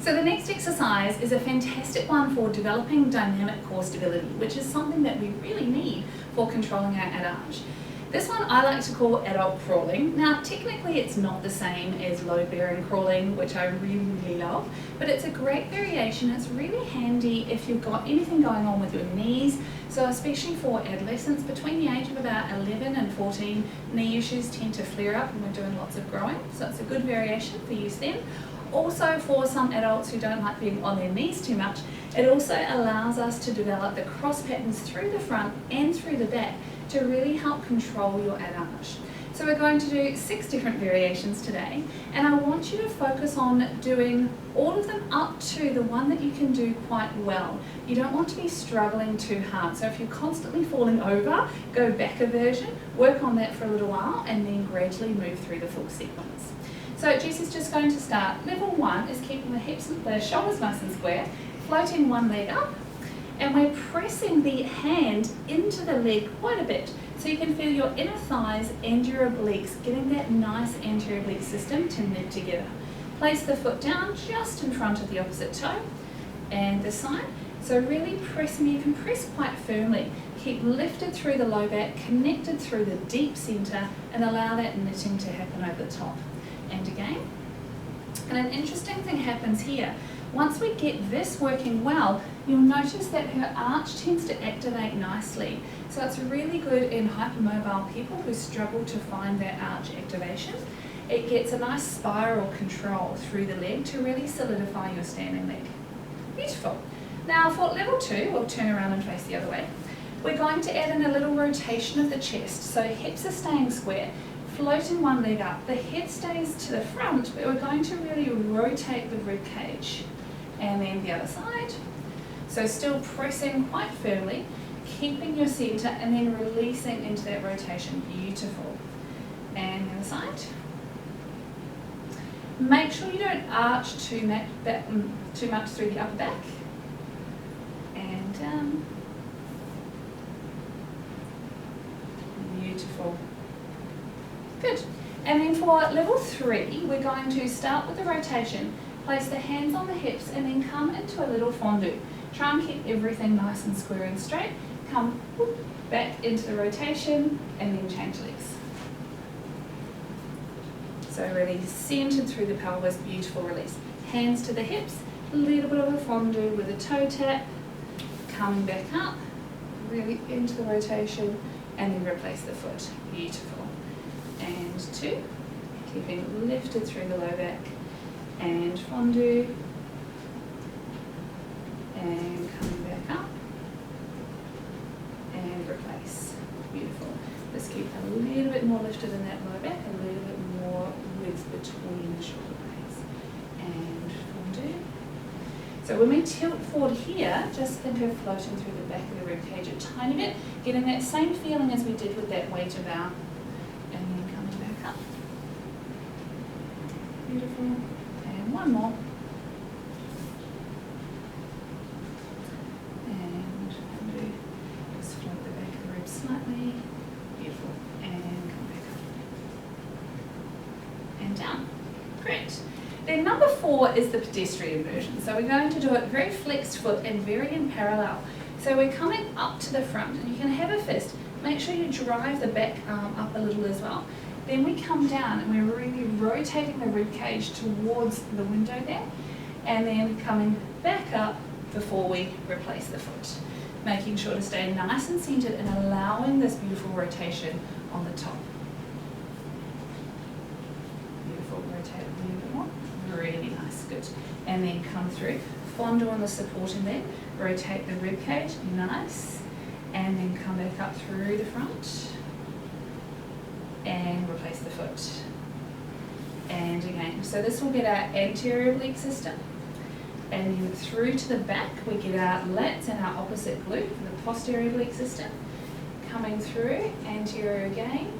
So the next exercise is a fantastic one for developing dynamic core stability, which is something that we really need for controlling our adage. This one I like to call adult crawling. Now technically it's not the same as load-bearing crawling, which I really love, but it's a great variation. It's really handy if you've got anything going on with your knees. So especially for adolescents between the age of about 11 and 14, knee issues tend to flare up when we're doing lots of growing. So it's a good variation for use then. Also for some adults who don't like being on their knees too much, it also allows us to develop the cross patterns through the front and through the back to really help control your adage. So we're going to do 6 different variations today, and I want you to focus on doing all of them up to the one that you can do quite well. You don't want to be struggling too hard, so if you're constantly falling over, go back a version, work on that for a little while, and then gradually move through the full sequence. So Jessie's just going to start. Level 1 is keeping the shoulders nice and square, floating one leg up, and we're pressing the hand into the leg quite a bit. So you can feel your inner thighs and your obliques, getting that nice anterior oblique system to knit together. Place the foot down just in front of the opposite toe, and this side. So really pressing, you can press quite firmly. Keep lifted through the low back, connected through the deep centre, and allow that knitting to happen over the top. And again. And an interesting thing happens here. Once we get this working well, you'll notice that her arch tends to activate nicely. So it's really good in hypermobile people who struggle to find that arch activation. It gets a nice spiral control through the leg to really solidify your standing leg. Beautiful. Now for level 2, we'll turn around and face the other way. We're going to add in a little rotation of the chest. So hips are staying square. Floating one leg up, the head stays to the front, but we're going to really rotate the rib cage. And then the other side. So still pressing quite firmly, keeping your centre, and then releasing into that rotation. Beautiful. And the other side. Make sure you don't arch too much through the upper back. And down. Beautiful. Good. And then for level 3, we're going to start with the rotation. Place the hands on the hips and then come into a little fondue. Try and keep everything nice and square and straight. Come back into the rotation and then change legs. So really centered through the pelvis, beautiful release. Hands to the hips, a little bit of a fondue with a toe tap. Coming back up, really into the rotation, and then replace the foot. Beautiful. And 2, keeping lifted through the low back. And fondue, and coming back up, and replace. Beautiful. Let's keep a little bit more lifted in that low back, a little bit more width between the shoulder blades. And fondue. So when we tilt forward here, just think of floating through the back of the rib cage a tiny bit, getting that same feeling as we did with that weight of our, and then coming back up. Beautiful. One more. And just float the back of the ribs slightly. Beautiful. And come back up. And down. Great. Then number 4 is the pedestrian version. So we're going to do it very flexed foot and very in parallel. So we're coming up to the front, and you can have a fist. Make sure you drive the back arm up a little as well. Then we come down and we're really rotating the rib cage towards the window there, and then coming back up before we replace the foot. Making sure to stay nice and centered and allowing this beautiful rotation on the top. Beautiful, rotate a little bit more. Really nice, good. And then come through, fondue on the supporting leg, rotate the rib cage, nice, and then come back up through the front. And replace the foot. And again, so this will get our anterior oblique system, and then through to the back we get our lats and our opposite glute for the posterior oblique system. Coming through, anterior again,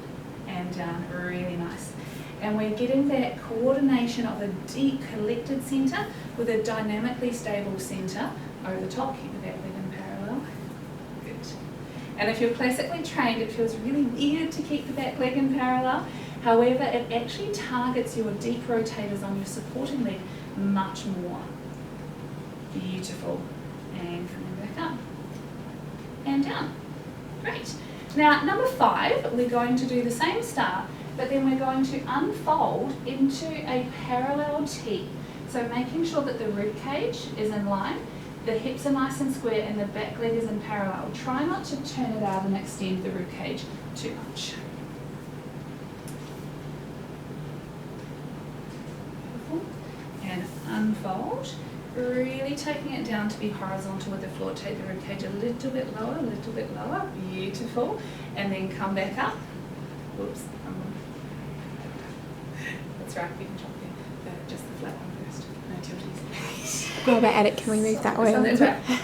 and down, really nice. And we're getting that coordination of a deep collected centre with a dynamically stable centre over the top. Keep the back leg in parallel. Good. And if you're classically trained, it feels really weird to keep the back leg in parallel. However, it actually targets your deep rotators on your supporting leg much more. Beautiful. And coming back up. And down. Great. Now, number 5, we're going to do the same start, but then we're going to unfold into a parallel T. So making sure that the rib cage is in line, the hips are nice and square, and the back leg is in parallel. Try not to turn it out and extend the rib cage too much. And unfold, really taking it down to be horizontal with the floor. Take the rib cage a little bit lower, beautiful, and then come back up. Whoops, that's right, we can drop just the flat one first, no tilties. While we're at it, can we move that way? So that's right.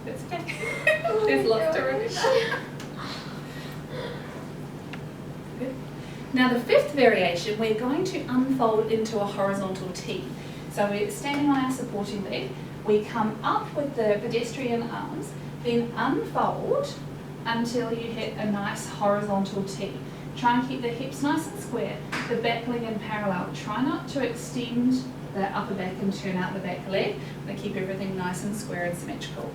That's okay. There's lots to remember. Good. Now the 5th variation, we're going to unfold into a horizontal T. So we're standing on our supporting leg, we come up with the pedestrian arms, then unfold until you hit a nice horizontal T. Try and keep the hips nice and square, the back leg in parallel. Try not to extend the upper back and turn out the back leg, but keep everything nice and square and symmetrical.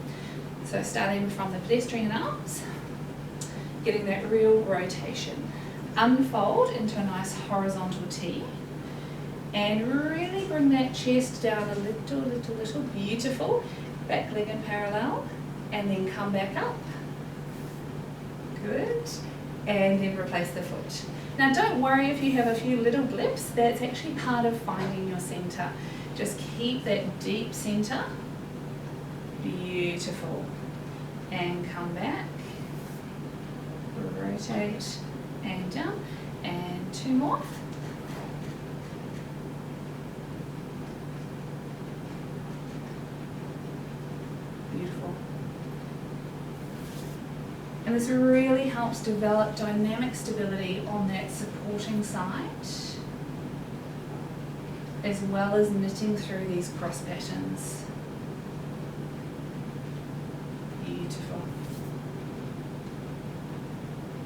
So starting from the pedestrian arms, getting that real rotation. Unfold into a nice horizontal T. And really bring that chest down a little, beautiful. Back leg in parallel, and then come back up. Good. And then replace the foot. Now don't worry if you have a few little blips, that's actually part of finding your center. Just keep that deep center. Beautiful. And come back. Rotate and down. And 2 more. Beautiful. And this really helps develop dynamic stability on that supporting side, as well as knitting through these cross patterns. Beautiful.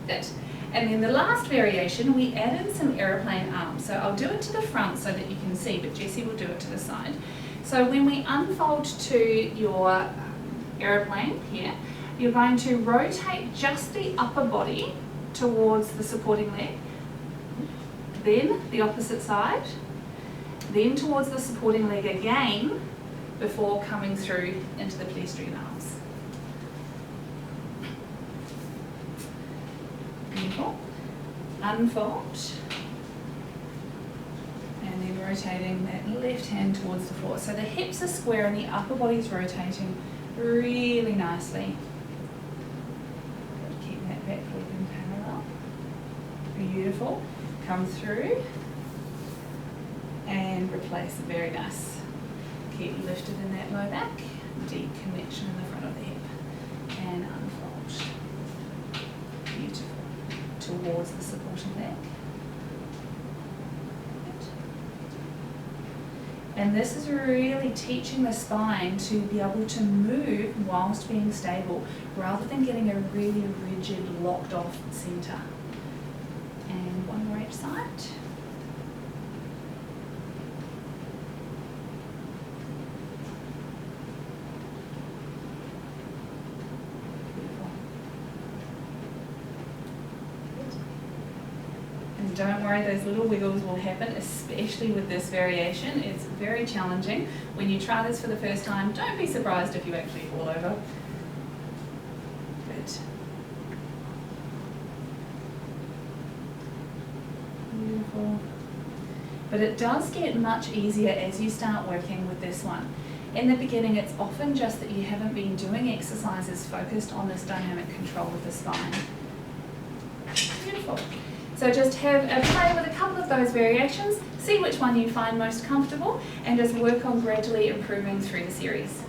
Good. And then the last variation, we add in some aeroplane arms. So I'll do it to the front so that you can see, but Jessie will do it to the side. So when we unfold to your aeroplane here, you're going to rotate just the upper body towards the supporting leg, then the opposite side, then towards the supporting leg again before coming through into the pedestrian arms. Beautiful. Unfold. And then rotating that left hand towards the floor. So the hips are square and the upper body is rotating really nicely. Keep that back leg in parallel. Beautiful. Come through and replace. Very nice. Keep lifted in that low back. Deep connection in the front of the hip. And unfold. Beautiful. Towards the supporting leg. And this is really teaching the spine to be able to move whilst being stable, rather than getting a really rigid, locked off center. And one more each side. Don't worry, those little wiggles will happen, especially with this variation. It's very challenging. When you try this for the first time, don't be surprised if you actually fall over. Good. Beautiful. But it does get much easier as you start working with this one. In the beginning, it's often just that you haven't been doing exercises focused on this dynamic control of the spine. Beautiful. So just have a play with a couple of those variations, see which one you find most comfortable, and just work on gradually improving through the series.